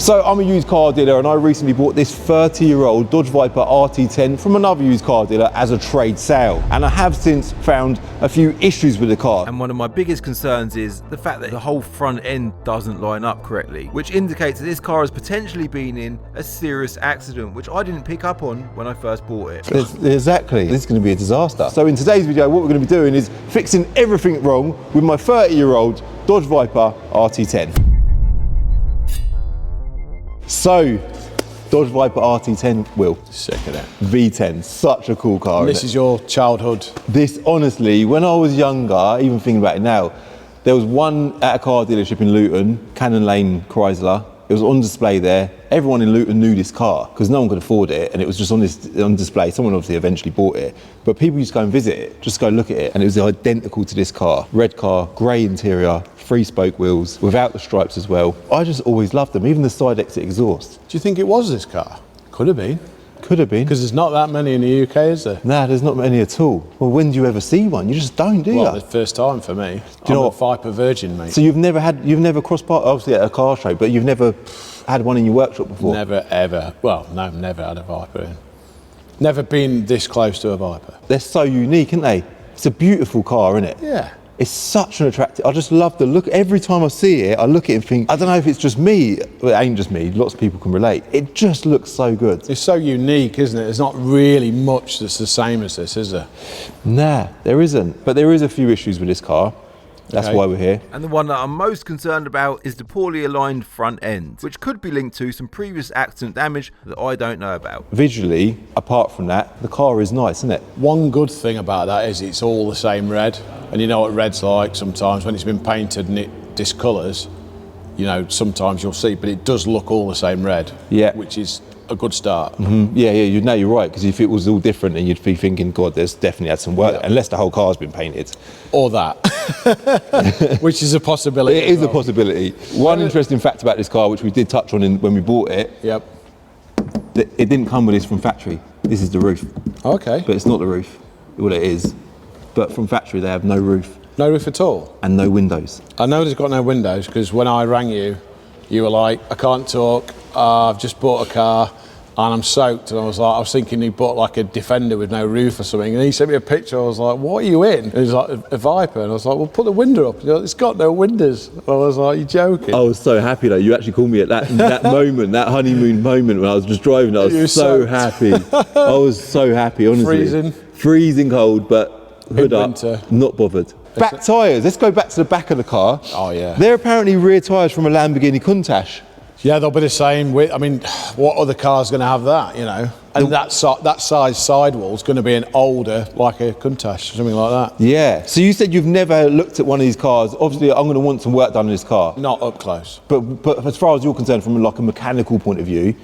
So I'm a used car dealer and I recently bought this 30-year-old Dodge Viper RT10 from another used car dealer as a trade sale. And I have since found a few issues with the car. And one of my biggest concerns is the fact that the whole front end doesn't line up correctly, which indicates that this car has potentially been in a serious accident, which I didn't pick up on when I first bought it. Exactly, this is going to be a disaster. So in today's video, what we're going to be doing is fixing everything wrong with my 30-year-old Dodge Viper RT10. So, Dodge Viper RT10, Will. Sick of that. V10, such a cool car. This is your childhood. This, honestly, when I was younger, even thinking about it now, there was one at a car dealership in Luton, Cannon Lane Chrysler. It was on display there. Everyone in Luton knew this car because no one could afford it, and it was just on display. Someone obviously eventually bought it, but people used to go and visit it, just go look at it, and it was identical to this car. Red car, grey interior, 3-spoke wheels, without the stripes as well. I just always loved them, even the side exit exhaust. Do you think it was this car? Could have been. Could have been. Because there's not that many in the UK, is there? Nah, there's not many at all. Well, when do you ever see one? You just don't, do you? Well, the first time for me. Do you know I'm a what? Viper virgin, mate. So you've never crossed part, obviously at a car show, but you've never had one in your workshop before? Never, ever. Well, no, never had a Viper in. Never been this close to a Viper. They're so unique, aren't they? It's a beautiful car, isn't it? Yeah. It's such an attractive, I just love the look. Every time I see it, I look at it and think, I don't know if it's just me, well, it ain't just me, lots of people can relate. It just looks so good. It's so unique, isn't it? There's not really much that's the same as this, is there? Nah, there isn't. But there is a few issues with this car. That's why we're here. And the one that I'm most concerned about is the poorly aligned front end, which could be linked to some previous accident damage that I don't know about. Visually, apart from that, the car is nice, isn't it? One good thing about that is it's all the same red. And you know what red's like sometimes when it's been painted and it discolours, you know, sometimes you'll see, but it does look all the same red. Yeah. Which is a good start. Mm-hmm. Yeah, you're right, because if it was all different, then you'd be thinking, God, there's definitely had some work, unless the whole car's been painted. Or that, which is a possibility. It is a possibility. One interesting fact about this car, which we did touch on when we bought it, Yep. that it didn't come with this from factory. This is the roof. Okay. But it's not the roof. Well, it is. But from factory, they have no roof. No roof at all? And no windows. I know there's got no windows because when I rang you, you were like, I can't talk, I've just bought a car and I'm soaked. And I was thinking he bought like a Defender with no roof or something. And he sent me a picture. I was like, what are you in? And he was like, a Viper. And I was like, well, put the window up. And he was like, it's got no windows. I was like, you're joking. I was so happy though. You actually called me at that moment, that honeymoon moment when I was just driving. I was so happy. I was so happy, honestly. Freezing cold, but hood up, not bothered. Back tyres, let's go back to the back of the car. Oh yeah. They're apparently rear tyres from a Lamborghini Countach. Yeah, they'll be the same width. I mean, what other car's going to have that, you know? And that size sidewall's going to be an older, like a Countach, something like that. Yeah. So you said you've never looked at one of these cars. Obviously, I'm going to want some work done on this car. Not up close. But as far as you're concerned, from like a mechanical point of view,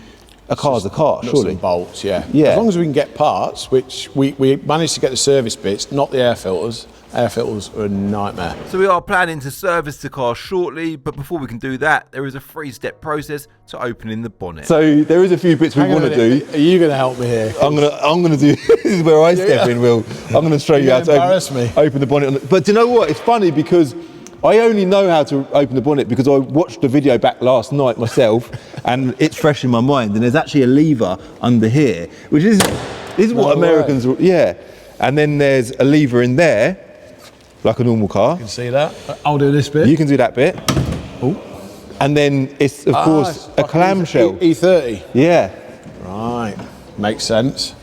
a car's a car, surely. Nuts and bolts, yeah. Yeah. As long as we can get parts, which we managed to get the service bits, not the air filters. Air filters are a nightmare. So we are planning to service the car shortly, but before we can do that, there is a 3-step process to opening the bonnet. So there is a few bits we want to do. Are you going to help me here? I'm gonna do. This is where I step in, Will. I'm going to show you how to open the bonnet. But do you know what? It's funny because I only know how to open the bonnet because I watched the video back last night myself, and it's fresh in my mind. And there's actually a lever under here, which is what Americans. Yeah, and then there's a lever in there. Like a normal car. You can see that. I'll do this bit. You can do that bit. Ooh. And then it's, of course, a clamshell. E30. Yeah. Right. Makes sense.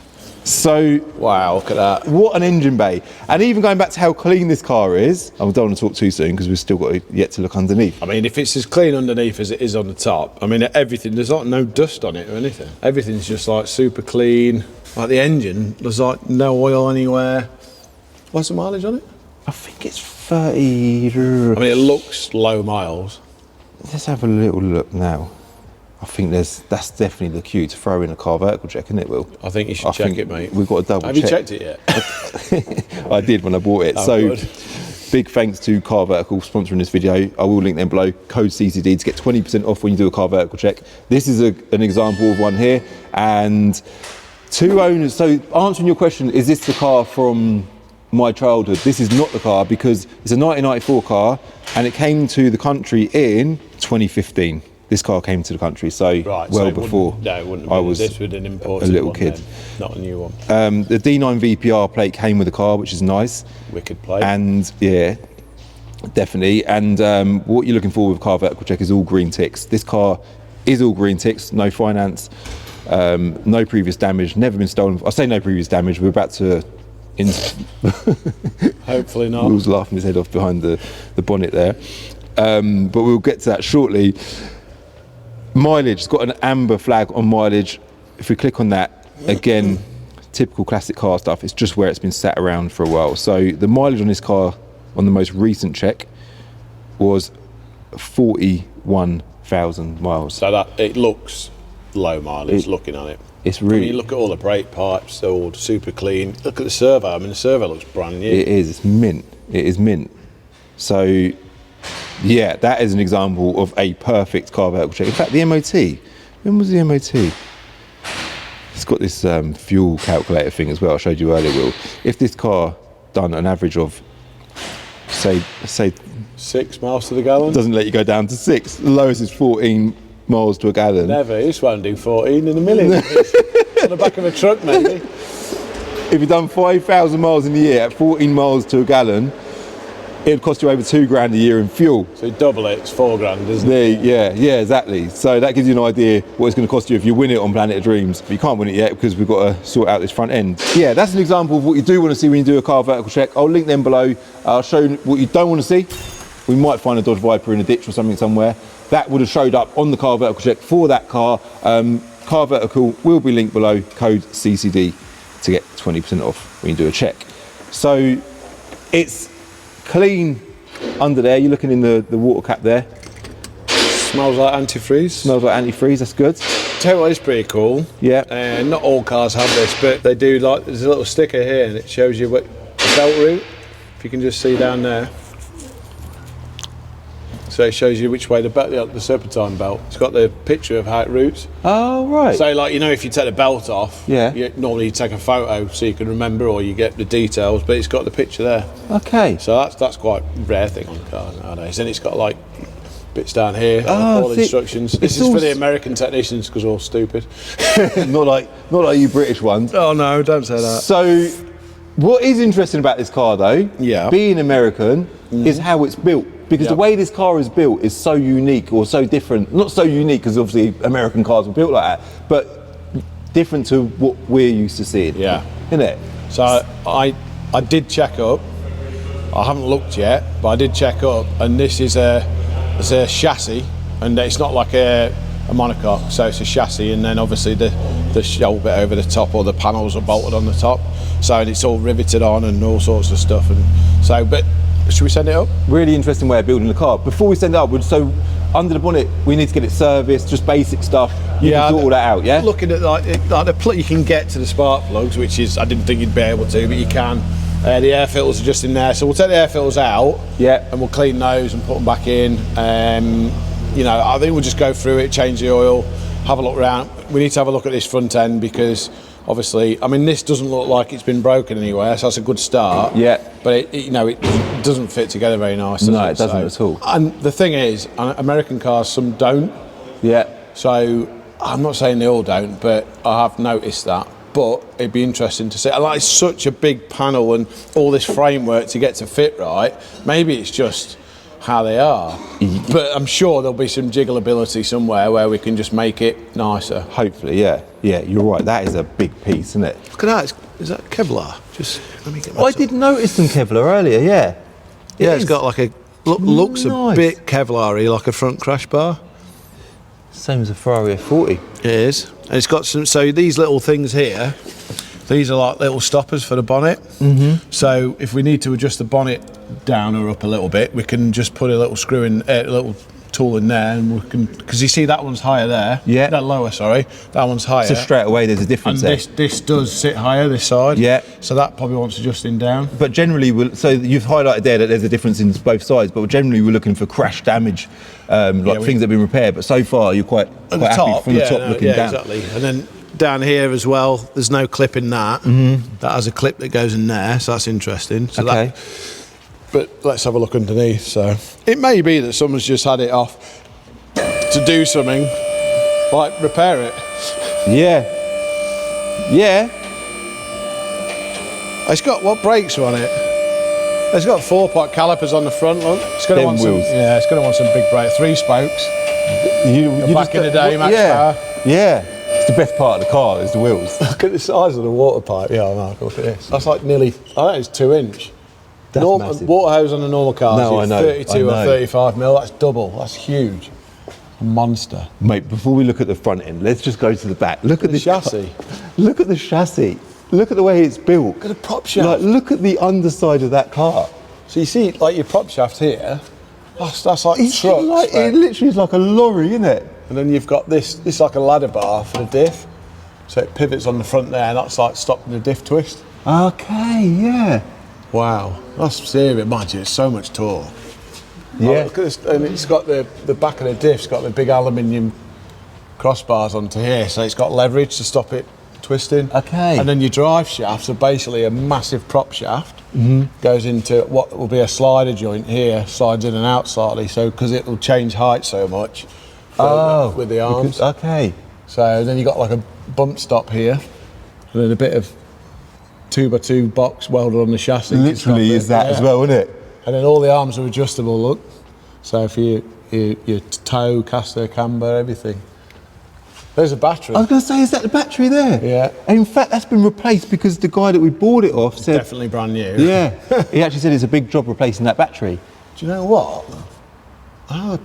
So, wow, look at that. What an engine bay. And even going back to how clean this car is, I don't want to talk too soon because we've still got yet to look underneath. I mean, if it's as clean underneath as it is on the top, I mean, everything, there's like no dust on it or anything. Everything's just like super clean. Like the engine, there's like no oil anywhere. What's the mileage on it? I think it's 30. I mean, it looks low miles. Let's have a little look now. I think that's definitely the cue to throw in a car vertical check, isn't it, Will? I think you should check it, mate. We've got to double check. Have you checked it yet? I did when I bought it. Oh, so good. Big thanks to Car Vertical for sponsoring this video. I will link them below. Code CCD to get 20% off when you do a car vertical check. This is an example of one here. And 2 owners. So answering your question, is this the car from my childhood? This is not the car because it's a 1994 car and it came to the country in 2015. this car came to the country, so Right, well so it before it wouldn't I have been was this would an imported a little one kid. then, not a new one. The D9 VPR plate came with the car, which is nice. Wicked plate. And yeah, definitely. And what you're looking for with car vertical check is all green ticks. This car is all green ticks, no finance, no previous damage, never been stolen. I say no previous damage, we're about to... Hopefully not. Will's laughing his head off behind the bonnet there. But we'll get to that shortly. Mileage, it's got an amber flag on mileage. If we click on that, again, typical classic car stuff, it's just where it's been sat around for a while. So the mileage on this car on the most recent check was 41,000 miles. So that it looks low mileage looking at it. It's I mean, really, you look at all the brake pipes, they're all super clean. Look at the servo. I mean, the servo looks brand new. it is, it's mint. It is mint. So yeah, that is an example of a perfect car vertical check. In fact, the MOT, when was the MOT? It's got this fuel calculator thing as well, I showed you earlier, Will. If this car done an average of, say 6 miles to the gallon? doesn't let you go down to 6, the lowest is 14 miles to a gallon. Never. This won't do 14 in a million. It's on the back of a truck, maybe. If you've done 5,000 miles in a year at 14 miles to a gallon, it'd cost you over £2,000 a year in fuel. So you double it, it's 4 grand, isn't it? Yeah, exactly. So that gives you an idea what it's going to cost you if you win it on Planet of Dreams. But you can't win it yet because we've got to sort out this front end. Yeah, that's an example of what you do want to see when you do a car vertical check. I'll link them below. I'll show you what you don't want to see. We might find a Dodge Viper in a ditch or something somewhere. That would have showed up on the car vertical check for that car. Car vertical will be linked below, code CCD to get 20% off when you do a check. So it's clean under there. You're looking in the water cap there. Smells like antifreeze. Smells like antifreeze, that's good. Tell you what is pretty cool. Yeah. Not all cars have this, but they do. Like, there's a little sticker here, and it shows you what the belt route. If you can just see down there. So it shows you which way the serpentine belt. It's got the picture of how it routes. Oh, right. So, like, you know, if you take the belt off, Yeah. normally you take a photo so you can remember, or you get the details, but it's got the picture there. Okay. So that's quite a rare thing on cars nowadays. And it's got like bits down here, Oh, all the see, instructions. This it's is all for the American technicians because we're all stupid. not like you British ones. Oh no, don't say that. So what is interesting about this car though, Yeah. being American, is how it's built. Because the Yep. way this car is built is so unique or so different. Not so unique because obviously American cars were built like that, but different to what we're used to seeing. Yeah. Isn't it? So I did check up. I haven't looked yet, but I did check up, and this is a chassis, and it's not like a monocoque. So it's a chassis, and then obviously the shell bit over the top, or the panels are bolted on the top. So it's all riveted on and all sorts of stuff. And so, but should we send it up? Really interesting way of building the car. Before we send it upwards, so under the bonnet, we need to get it serviced, just basic stuff. You can sort all that out, yeah? Looking at like the plug, you can get to the spark plugs, which is, I didn't think you'd be able to, but you can. The air filters are just in there, so we'll take the air filters out, Yeah. and we'll clean those and put them back in. You know, I think we'll just go through it, change the oil, have a look around. We need to have a look at this front end because obviously, I mean, this doesn't look like it's been broken anywhere, so that's a good start. Yeah. But it doesn't fit together very nice. Does No, it? it doesn't at all. And the thing is, American cars, some don't. Yeah. So I'm not saying they all don't, but I have noticed that. But it'd be interesting to see. Like, it's such a big panel and all this framework to get to fit right. Maybe it's just how they are. But I'm sure there'll be some jiggleability somewhere where we can just make it nicer. Hopefully, yeah. Yeah, you're right. That is a big piece, isn't it? Look at that. Is that Kevlar? Just let me get I did notice some Kevlar earlier, yeah. Yeah, it's got like a looks nice. a bit Kevlar-y, like a front crash bar. Same as a Ferrari F40. It is. And it's got some, so these little things here, these are like little stoppers for the bonnet. Mm-hmm. So if we need to adjust the bonnet down or up a little bit, we can just put a little screw in, a little tool in there, and we can, because you see that one's higher there. Yeah. That lower, sorry. That one's higher. So straight away there's a difference and there. this does sit higher, this side. Yeah. So that probably wants adjusting down. But generally, so you've highlighted there that there's a difference in both sides, but generally we're looking for crash damage, things that have been repaired. But so far you're quite happy from the top looking down. Exactly. And then down here as well, there's no clip in that. Mm-hmm. That has a clip that goes in there, so that's interesting. So Okay. But let's have a look underneath. So it may be that someone's just had it off to do something, like repair it. Yeah. Yeah. It's got, what brakes are on it? It's got 4-pot calipers on the front, look. It's going to want some, wheels. yeah, it's going to want some big brakes. 3 spokes. Back in the day, max yeah. power. Yeah. It's the best part of the car is the wheels. Look at the size of the water pipe. Yeah, I know, look at this. That's like nearly, I think it's 2 inch. That's massive. Water hose on a normal car No, is I know, 32 I or know. 35 mil. That's double. That's huge. A monster. Mate, before we look at the front end, let's just go to the back. Look at The this chassis. Look at the chassis. Look at the way it's built. Look at the prop shaft. Like, look at the underside of that car. So you see, like your prop shaft here, that's like It's truck like, spec. it literally is like a lorry, isn't it? And then you've got this is like a ladder bar for the diff. So it pivots on the front there, and that's like stopping the diff twist. Okay, yeah. Wow, that's serious. Mind you, it's so much torque. Yeah. Oh, look at this, and it's got the back of the diff's got the big aluminium crossbars onto here, so it's got leverage to stop it twisting. Okay. And then your drive shafts are basically a massive prop shaft. Goes into what will be a slider joint here, slides in and out slightly, so because it will change height so much. With the arms. Okay. So then you got like a bump stop here, and then a bit of 2x2 box welded on the chassis. to stop Literally it. is that as Yeah. well, isn't it? And then all the arms are adjustable, look. So for your toe, caster, camber, everything. There's a battery. I was going to say, is that the battery there? Yeah. And in fact, that's been replaced because the guy that we bought it off said... Definitely brand new. Yeah. He actually said it's a big job replacing that battery. Do you know what? How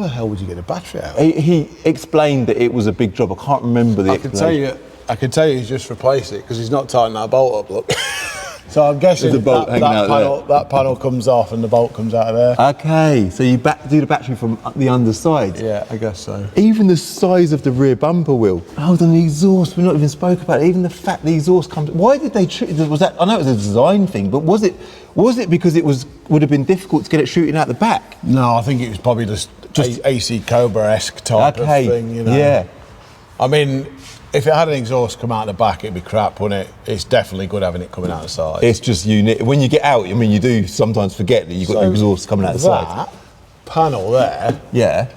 the hell would you get a battery out? He explained that it was a big job. I can't remember the I can tell you he's just replaced it because he's not tightened that bolt up, look. So I'm guessing There's a bolt hanging out that panel comes off and the bolt comes out of there. Okay, so you do the battery from the underside. Yeah, I guess so. Even the size of the rear bumper wheel. Hold on, the exhaust, we've not even spoke about it. Even the fact the exhaust comes... Why did they... Was that... I know it was a design thing, but was it because it would have been difficult to get it shooting out the back? No, I think it was probably just AC Cobra-esque type of thing, you know. Yeah. I mean, if it had an exhaust come out the back, it'd be crap, wouldn't it? It's definitely good having it coming out the side. It's just unique. When you get out, I mean, you do sometimes forget that you've got the exhaust coming out the side. That panel there, Yeah.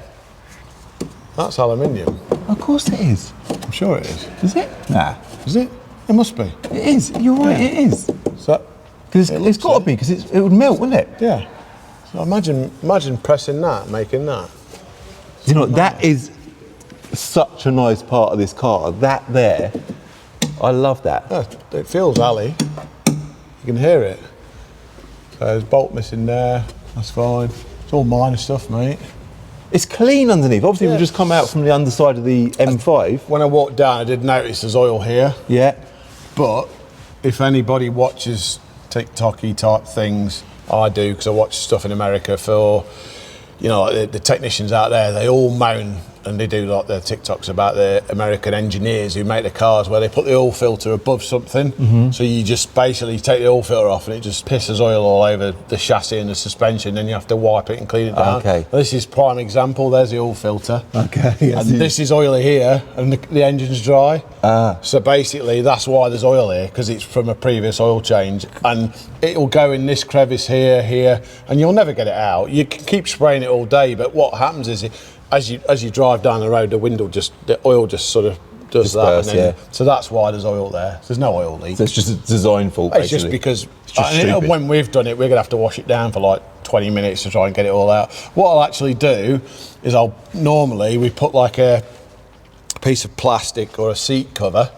that's aluminium. Of course it is. I'm sure it is. Is it? Nah. Is it? It must be. It is. You're right, it is. So, Because It it's looks got to it. be, because it would melt, wouldn't it? yeah. So imagine pressing that, making that. You know, that is such a nice part of this car. That there, I love that. Yeah, it feels alley. You can hear it. So there's a bolt missing there. That's fine. It's all minor stuff, mate. It's clean underneath. Obviously, Yeah. we've just come out from the underside of the M5. When I walked down, I did notice there's oil here. Yeah. But if anybody watches TikTok-y type things, I do because I watch stuff in America for, you know, like the technicians out there, they all moan and they do like their TikToks about the American engineers who make the cars where they put the oil filter above something. So you just basically take the oil filter off and it just pisses oil all over the chassis and the suspension, then you have to wipe it and clean it down. Okay. This is prime example, there's the oil filter. Okay. And this is oily here, and the engine's dry. So basically, that's why there's oil here, because it's from a previous oil change, and it'll go in this crevice here, and you'll never get it out. You can keep spraying it all day, but what happens is, as you drive down the road, the oil just sort of does that. Disperse, yeah. So that's why there's oil there. There's no oil leak. So it's just a design fault, It's basically. just because It's just stupid. when we've done it, we're going to have to wash it down for like 20 minutes to try and get it all out. What I'll actually do is normally we put like a piece of plastic or a seat cover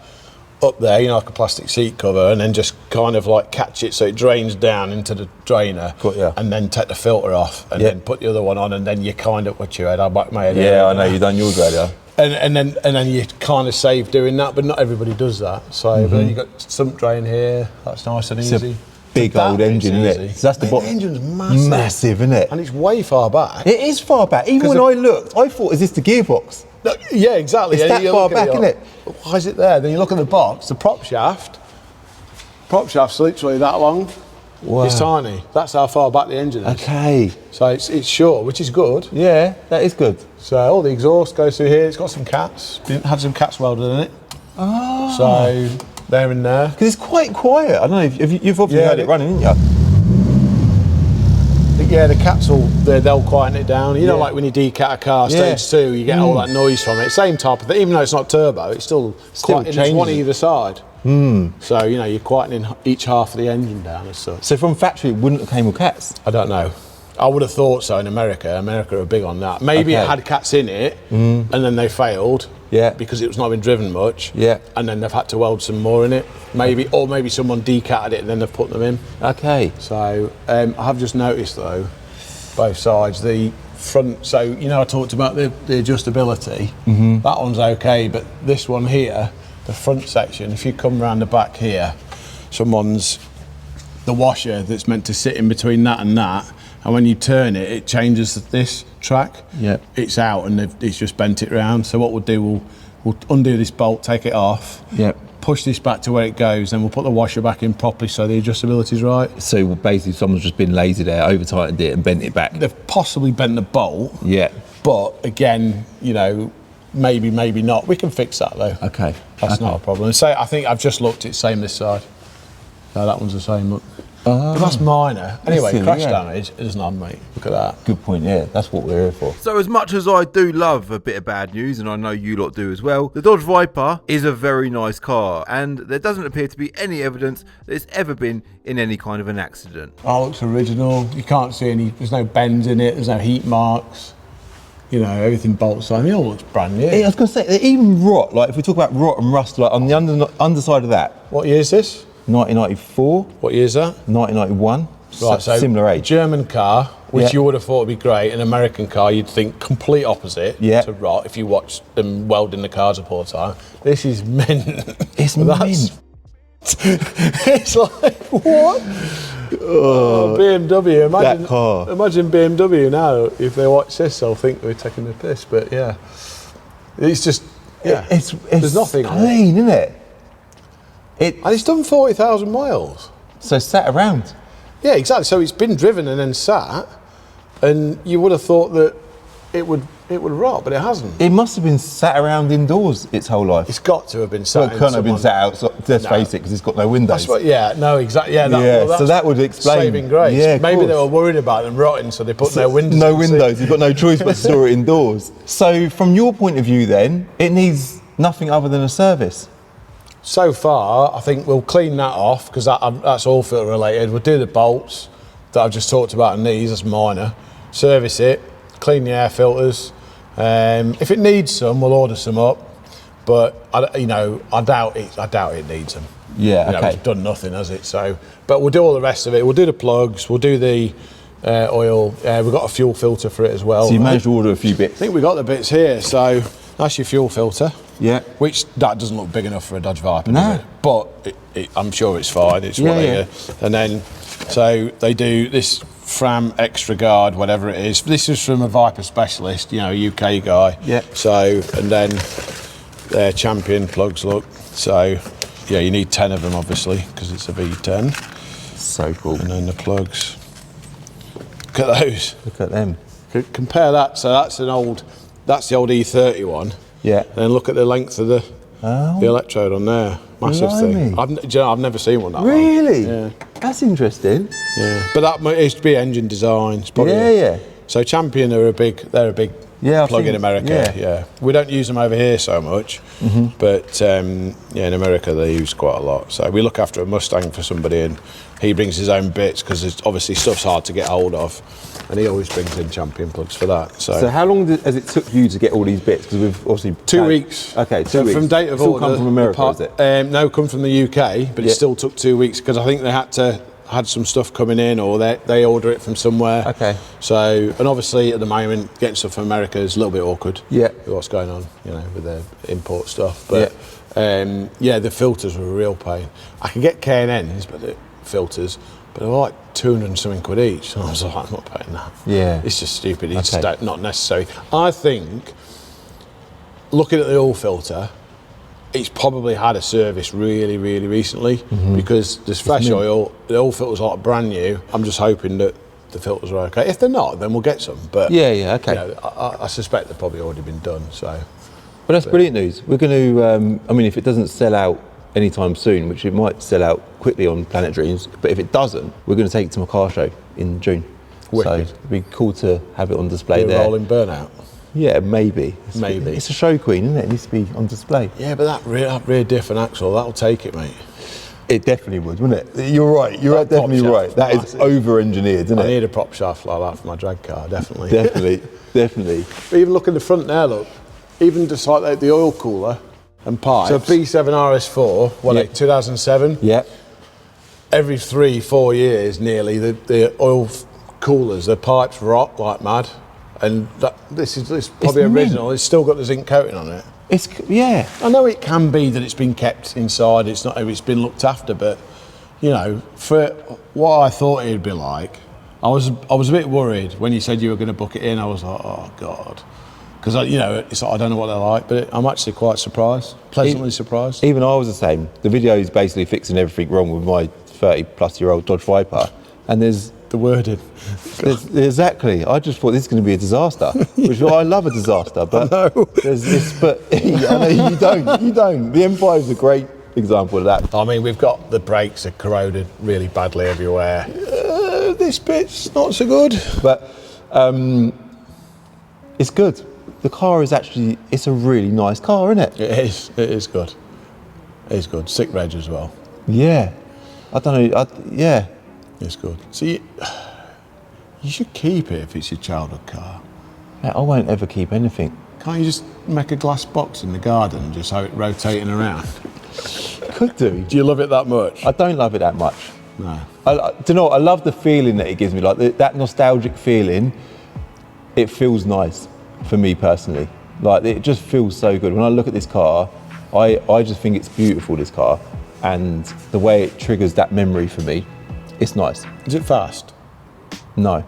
up there, you know, like a plastic seat cover, and then just kind of like catch it so it drains down into the drainer, Got ya. and then take the filter off, and Yeah. then put the other one on, and then you kind of what's your head? I back my head. Yeah, I know, you've done yours earlier. And then you kind of save doing that, but not everybody does that. So but then you got sump drain here. That's nice and It's a easy. big That old bit's engine, isn't it? easy. So that's the Mate, bottom. engine's massive. Massive, isn't it? And it's way far back. It is far back. Even when I looked, I thought, is this the gearbox? No, yeah, exactly. It's Yeah, that you far look at back, isn't it? Why is it there? Then you look at the box, the prop shaft. Prop shaft's literally that long. Wow. It's tiny. That's how far back the engine is. Okay. So it's short, which is good. Yeah, that is good. So all the exhaust goes through here. It's got some cats. Had some cats welded in it. Oh. So they're in there. Because it's quite quiet. I don't know, you've obviously Yeah, heard it running, haven't you? Yeah, the cats they'll quieten it down. You know, like when you decat a car, stage 2, you get all that noise from it. Same type of thing. Even though it's not turbo, it's still quieting. There's one either side. So, you know, you're quietening each half of the engine down as such. So from factory, it wouldn't have came with cats? I don't know. I would have thought so in America. America are big on that. Maybe it had cats in it, and then they failed. Because it was not been driven much. And then they've had to weld some more in it. Maybe, or maybe someone decatted it and then they've put them in. So I have just noticed though, both sides, the front. So you know, I talked about the adjustability. That one's okay, but this one here, the front section. If you come round the back here, the washer that's meant to sit in between that and that. And when you turn it, it changes this track. It's out and it's just bent it round. So what we'll do, we'll undo this bolt, take it off, push this back to where it goes, then we'll put the washer back in properly so the adjustability's right. So basically someone's just been lazy there, over-tightened it and bent it back. They've possibly bent the bolt. But again, you know, maybe not. We can fix that though. That's not a problem. So I think I've just looked, it's same this side. No, that one's the same, look. But that's minor. Anyway, crash damage is none, mate. Look at that. Good point, that's what we're here for. So as much as I do love a bit of bad news, and I know you lot do as well, the Dodge Viper is a very nice car, and there doesn't appear to be any evidence that it's ever been in any kind of an accident. Oh, it looks original. You can't see there's no bends in it, there's no heat marks. You know, everything bolts on. It all looks brand new. I was going to say, even rot, like if we talk about rot and rust, like on the underside of that. What year is this? 1994. What year is that? 1991. Right, so similar age. German car, which you would have thought would be great. An American car, you'd think complete opposite to rot if you watch them welding the cars up all the time. This is mint. It's mint. It's like, what? BMW. Imagine, that car. Imagine BMW now. If they watch this, they'll think we're taking the piss. But yeah, it's just it's there's nothing clean, isn't it? And it's done 40,000 miles. So sat around. Yeah, exactly. So it's been driven and then sat, and you would have thought that it would rot, but it hasn't. It must have been sat around indoors its whole life. It's got to have been sat. Well, it can't have been sat out. So let's face it, because it's got no windows. Exactly. So that would explain. Saving grace. Yeah, maybe they were worried about them rotting, so they put no windows. No windows. You've got no choice but to store it indoors. So from your point of view, then it needs nothing other than a service. So far, I think we'll clean that off because that's all filter related. We'll do the bolts that I've just talked about in these, that's minor. Service it, clean the air filters. If it needs some, we'll order some up. But I doubt it needs them. It's done nothing, has it? So, but we'll do all the rest of it. We'll do the plugs. We'll do the oil. We've got a fuel filter for it as well. So you managed to order a few bits. I think we got the bits here. So that's your fuel filter. Which that doesn't look big enough for a Dodge Viper, does it? But I'm sure it's fine. It's And then, so they do this Fram Extra Guard, whatever it is. This is from a Viper specialist, UK guy. So, and then their Champion plugs look. So, you need 10 of them, obviously, because it's a V10. So cool. And then the plugs. Look at those. Look at them. Compare that. So that's the old E30 one. And then look at the length of the electrode on there. Massive thing. I've never seen one that long. Really? Yeah. That's interesting. Yeah. But that used to be engine design. It's probably So Champion are a big plug in America. We don't use them over here so much. But in America they use quite a lot. So we look after a Mustang for somebody and he brings his own bits because obviously stuff's hard to get hold of. And he always brings in Champion plugs for that. So how long has it took you to get all these bits? Because we've obviously 2 weeks. Okay, 2 weeks. From date of order. Come from America, is it? No, come from the UK, but it still took 2 weeks because I think they had some stuff coming in, or they order it from somewhere. Okay. So, and obviously at the moment getting stuff from America is a little bit awkward. With what's going on, with the import stuff. But the filters were a real pain. I can get K&Ns, but the filters. But they were like 200 and something quid each. And I was like, I'm not paying that. It's just stupid. It's just not necessary. I think, looking at the oil filter, it's probably had a service really, really recently because there's fresh oil. The oil filter's like brand new. I'm just hoping that the filters are okay. If they're not, then we'll get some. But I suspect they've probably already been done. So, but that's brilliant news. We're going to. If it doesn't sell out anytime soon, which it might sell out quickly on Planet Dreams, but if it doesn't, we're going to take it to my car show in June. Wicked. So it'd be cool to have it on display You're there. rolling burnout. Yeah, maybe. Maybe. It's a show queen, isn't it? It needs to be on display. Yeah, but that rear diff and axle, that'll take it, mate. It definitely would, wouldn't it? You're right. You're That definitely prop right. shaft That is massive. over-engineered, isn't I it? need a prop shaft like that for my drag car, definitely. Definitely, definitely. But even look in the front there, look. Even just like the oil cooler and pipes. So B7 RS4, what, like 2007? Yeah. Every 3-4 years, nearly, the oil coolers, the pipes rot like mad. And this is probably mint. original. It's still got the zinc coating on it. Yeah. I know it can be that it's been kept inside. It's not. It's been looked after, but you know, for what I thought it'd be like, I was a bit worried when you said you were going to book it in. I was like, oh god, because you know, it's like, I don't know what they're like, but I'm actually quite surprised, pleasantly surprised. Even I was the same. The video is basically fixing everything wrong with my 30-plus-year-old Dodge Viper, and there's The wording. exactly. I just thought this is going to be a disaster, which I love a disaster, but there's this. But I know you don't. You don't. The M5 is a great example of that. I mean, we've got the brakes are corroded really badly everywhere. This bit's not so good. But it's good. The car is actually. It's a really nice car, isn't it? It is. It is good. It is good. Sick reg as well. Yeah. I don't know. Yeah. It's good. So you should keep it if it's your childhood car. I won't ever keep anything. Can't you just make a glass box in the garden and just have it rotating around? Could do. Do you love it that much? I don't love it that much. No. Do you know what? I love the feeling that it gives me, like that nostalgic feeling. It feels nice for me personally. Like it just feels so good. When I look at this car, I just think it's beautiful, this car, and the way it triggers that memory for me, it's nice. Is it fast? No.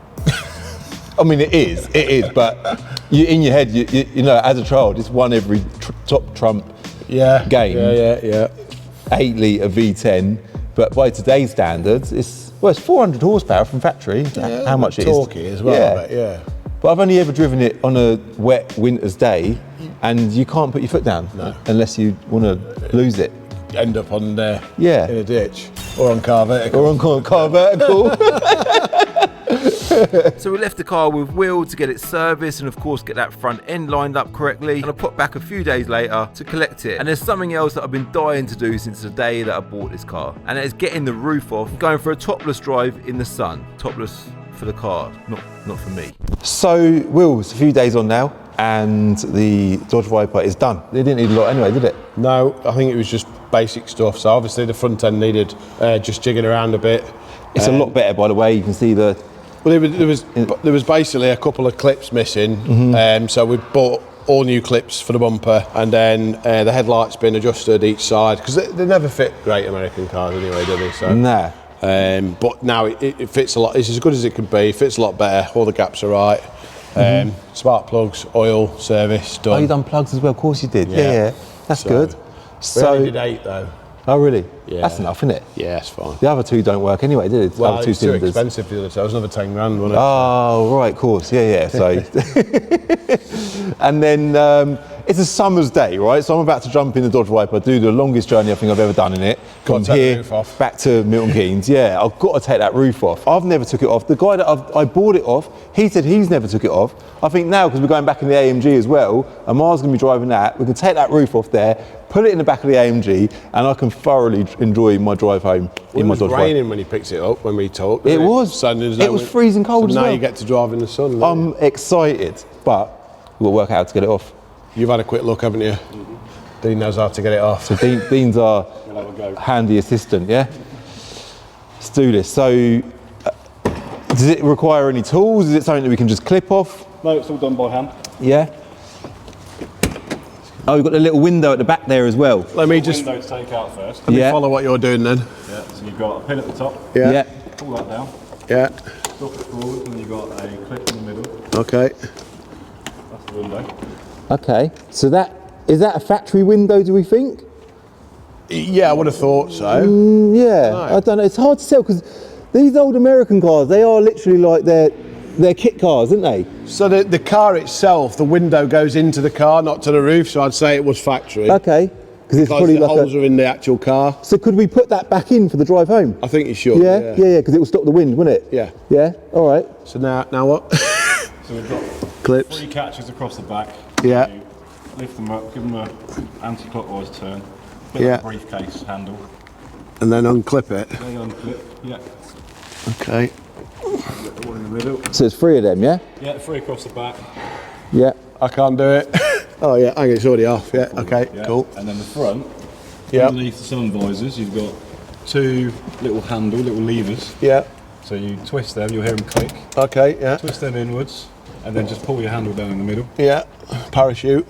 I mean, it is, but in your head, you know, as a child, it's won every top trump game. Yeah. 8-litre V10, but by today's standards, it's 400 horsepower from factory. How much it is? Torquey as well, I bet, yeah. But I've only ever driven it on a wet winter's day, and you can't put your foot down unless you want to lose it. End up on there in a ditch or on car vertical. Or on car vertical. So we left the car with Will to get it serviced and of course get that front end lined up correctly, and I put back a few days later to collect it. And there's something else that I've been dying to do since the day that I bought this car, and that is getting the roof off and going for a topless drive in the sun. Topless for the car, not for me. So, Will, it's a few days on now, and the Dodge Viper is done. It didn't need a lot anyway, did it? No, I think it was just basic stuff. So obviously the front end needed just jigging around a bit. It's a lot better, by the way. You can see the... Well, there was basically a couple of clips missing. So we bought all new clips for the bumper, and then the headlights been adjusted each side, because they never fit great American cars anyway, do they? So, Nah. but now it fits a lot. It's as good as it can be. It fits a lot better. All the gaps are right. Spark plugs, oil, service, done. Oh, you done plugs as well? Of course you did. Yeah. That's good. We only did 8 though. Oh, really? Yeah. That's enough, isn't it? Yeah, it's fine. The other two don't work anyway, did it? The Well, other two it's too cylinders. expensive the other two. It was another 10 grand, wasn't it? Oh, right, of course. Yeah. So, and then it's a summer's day, right? So I'm about to jump in the Dodge Viper, do the longest journey I think I've ever done in it. Got From to take the here roof off. back to Milton Keynes. Yeah, I've got to take that roof off. I've never took it off. The guy that I bought it off, he said he's never took it off. I think now, because we're going back in the AMG as well, and Mar's going to be driving that, we can take that roof off there, put it in the back of the AMG, and I can thoroughly enjoy my drive home in my Dodge It was Viper. raining when he picked it up, when we talked. It didn't was. So there's It was freezing cold as now well. you get to drive in the sun. don't I'm you? excited, but we'll work out how to get it off. You've had a quick look, haven't you? Dean knows how to get it off. So Dean's our handy assistant, yeah? Let's do this. So, does it require any tools? Is it something that we can just clip off? No, it's all done by hand. Yeah? Oh, we've got the little window at the back there as well. Let me just Window to take out first. Yeah. follow what you're doing then. Yeah, so you've got a pin at the top, Yeah. pull that down, Yeah. drop it forward, and then you've got a clip in the middle. Okay. That's the window. Okay. So is that a factory window, do we think? Yeah, I would have thought so. Yeah. No. I don't know. It's hard to tell because these old American cars, they are literally like they're kit cars, aren't they? So the car itself, the window goes into the car, not to the roof. So I'd say it was factory. Okay. Because it's probably the like holes are in the actual car. So could we put that back in for the drive home? I think you should. Yeah, because it will stop the wind, wouldn't it? Yeah. Yeah, all right. So now what? So we've got Clips. 3 catches across the back. Yeah. You lift them up, give them a anti-clockwise turn. Bit Yeah. like a briefcase handle. And then unclip it. They unclip. Yeah. Okay. Get the one in the middle. So it's 3 of them, yeah? Yeah, 3 across the back. Yeah. I can't do it. Oh yeah, hang on, it's already off. Yeah. Okay. Yeah. Cool. And then the front. Yeah. Underneath the sun visors, you've got 2 little levers. Yeah. So you twist them, you'll hear them click. Okay. Yeah. Twist them inwards, and then just pull your handle down in the middle. Yeah. Parachute.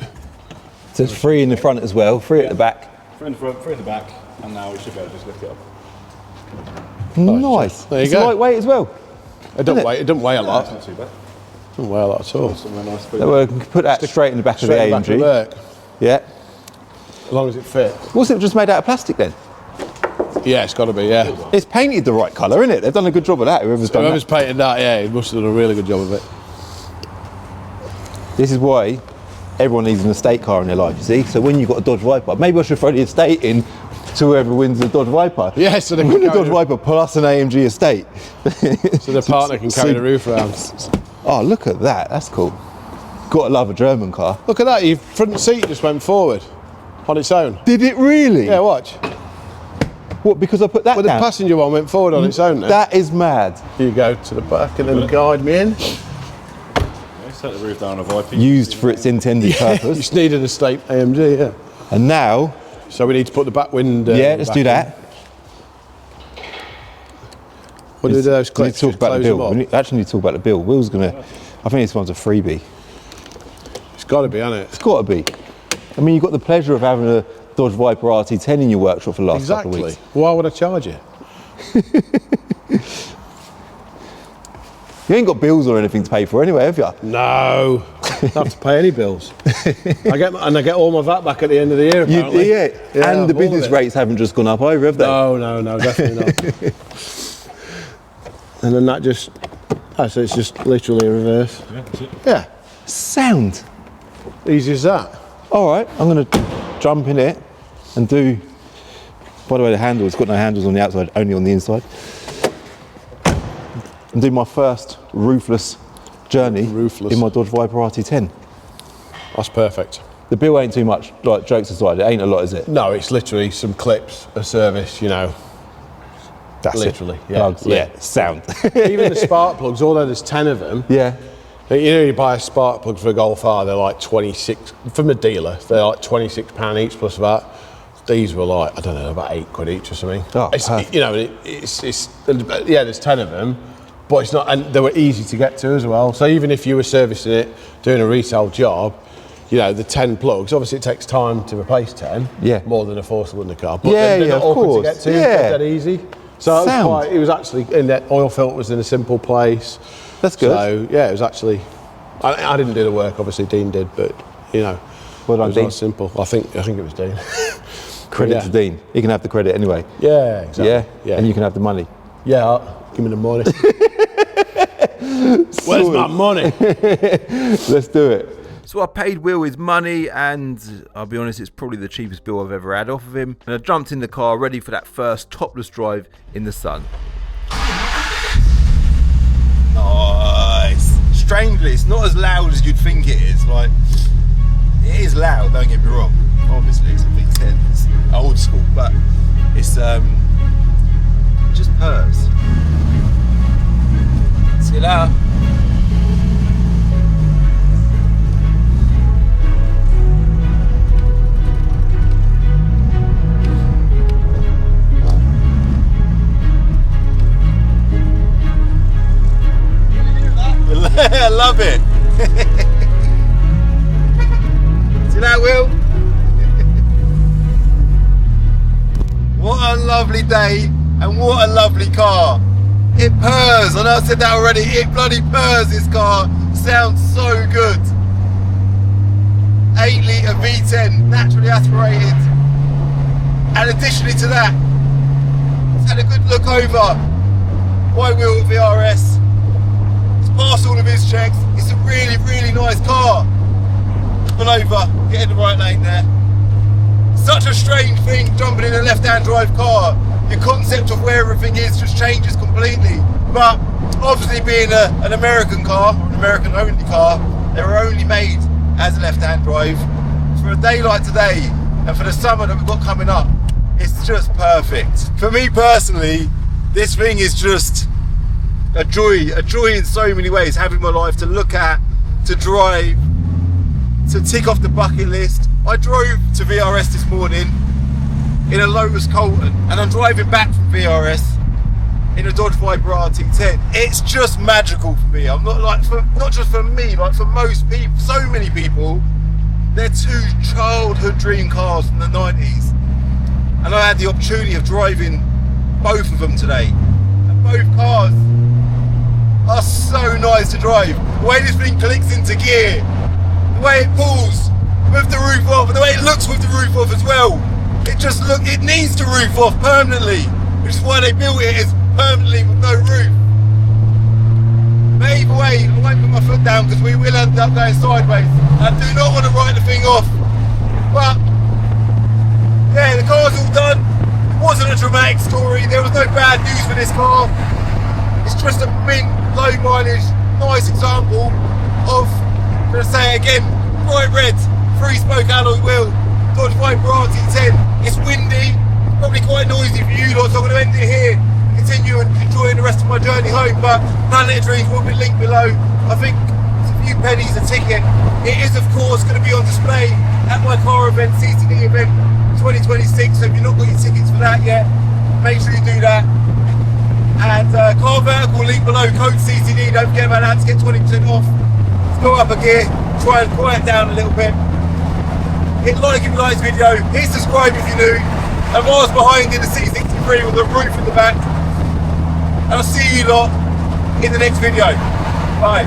So it's 3 in the front as well, 3 at the back. 3 in the front, 3 in the back, and now we should be able to just lift it up. Nice. There you It's go. lightweight as well. It don't weigh. It don't weigh a lot. That's not too bad. Don't weigh a lot at all. Somewhere nice. So we can put that straight in the back Straight in of the the back of AMG. the work, Yeah. as long as it fits. What's it just made out of plastic then? Yeah, it's got to be. Yeah. It's painted the right colour, isn't it? They've done a good job of that, whoever's done Whoever's that. painted that, yeah, he must have done a really good job of it. This is why everyone needs an estate car in their life, you see? So when you've got a Dodge Viper, maybe I should throw the estate in to whoever wins the Dodge Viper. Yeah, so they win can the carry Dodge Viper plus an AMG estate. So the partner can carry the roof around. Oh, look at that. That's cool. Gotta love a German car. Look at that, your front seat just went forward on its own. Did it really? Yeah, watch. What, because I put that Well, the down? passenger one went forward on its own then. That is mad. You go to the back and then guide me in. Yeah, set the roof down on a Viper. Used for its intended You purpose. just needed a state AMG, yeah. And now, So we need to put the back window. yeah, let's back do in. that. What do we do those We need clips? to talk Just about the close them bill. up? We actually need to talk about the bill. Will's gonna, I think this one's a freebie. It's got to be, hasn't it? It's got to be. I mean, you've got the pleasure of having a Dodge Viper RT10 in your workshop for the last couple of Exactly. weeks. Why would I charge you? You ain't got bills or anything to pay for anyway, have you? No. I don't have to pay any bills. I get all my VAT back at the end of the year, apparently. Yeah, and the all of business it. rates haven't just gone up over, have they? No, definitely not. And then that just, so it's just literally a reverse. Yeah, that's it. Yeah, Sound. easy as that. All right, I'm going to jump in it and do, by the way, the handle, it's got no handles on the outside, only on the inside. And do my first roofless journey in my Dodge Viper RT10. That's perfect. The bill ain't too much, like jokes aside, it ain't a lot, is it? No, it's literally some clips, a service, you know. That's Literally, it. yeah. Plugs, yeah, sound. Even the spark plugs, although there's 10 of them, Yeah. you know, you buy a spark plug for a Golf R, they're like 26, from the dealer, they're like £26 each plus that. These were like, I don't know, about £8 each or something. Oh, it's, perfect. you know, yeah, there's 10 of them, but it's not, and they were easy to get to as well. So even if you were servicing it, doing a retail job, you know, the 10 plugs, obviously it takes time to replace 10, Yeah. more than a 4-cylinder car, but Yeah, they're yeah, not of awkward course. to get to, Yeah. they're dead easy. So Sound. it was actually, in that oil filter was in a simple place. That's good. So yeah, it was actually, I didn't do the work, obviously Dean did, but you know, Well done, it was Dean. not simple. I think it was Dean. Credit Yeah. to Dean. He can have the credit anyway. Yeah, exactly. Yeah? Yeah. And you can have the money. Yeah, give me the money. Where's my money? Let's do it. So I paid Will his money, and I'll be honest, it's probably the cheapest bill I've ever had off of him. And I jumped in the car ready for that first topless drive in the sun. Nice. Strangely, it's not as loud as you'd think it is. Like, it is loud, don't get me wrong. Obviously, it's a V10. It's old school, but it's it just purrs. See you later. I love it. See that, Will? What a lovely day and what a lovely car. It purrs. I know I said that already. It bloody purrs, this car. Sounds so good. 8-litre V10, naturally aspirated. And additionally to that, it's had a good look over by Will at VRS. Passed all of his checks. It's a really, really nice car. Pull over, get in the right lane there. Such a a strange thing jumping in a left-hand drive car. Your concept of where everything is just changes completely. But obviously being an American car, an American only car, they were only made as a left-hand drive. For a day like today, and for the summer that we've got coming up, it's just perfect. For me personally, this thing is just a joy in so many ways, having my life to look at, to drive, to tick off the bucket list. I drove to VRS this morning in a Lotus Colton, and I'm driving back from VRS in a Dodge Viper RT10. It's just magical for me. I'm not like, not just for me, like for most people, so many people, they're two childhood dream cars from the 90s. And I had the opportunity of driving both of them today. And both cars are so nice to drive. The way this thing clicks into gear, the way it pulls with the roof off, and the way it looks with the roof off as well. It needs the roof off permanently, which is why they built it as permanently with no roof. But either way, I won't put my foot down because we will end up going sideways. I do not want to write the thing off. But yeah, the car's all done. It wasn't a dramatic story. There was no bad news for this car. It's just a mint, low mileage, nice example of, I'm going to say it again, bright red, 3-spoke alloy wheel, Dodge Viper RT10. It's windy, probably quite noisy for you lot, so I'm going to end it here, continue and enjoying the rest of my journey home. But Planet of Dreams will be linked below. I think it's a few pennies a ticket. It is of course going to be on display at my car event, CCD event 2026, so if you've not got your tickets for that yet, make sure you do that. And Car Vertical link below, code CCD, don't forget about that to get 20% off. Let's go up a gear, try and quiet down a little bit. Hit like if you like this video, hit subscribe if you're new. And whilst behind in the C63 with the roof in the back. And I'll see you lot in the next video. Bye.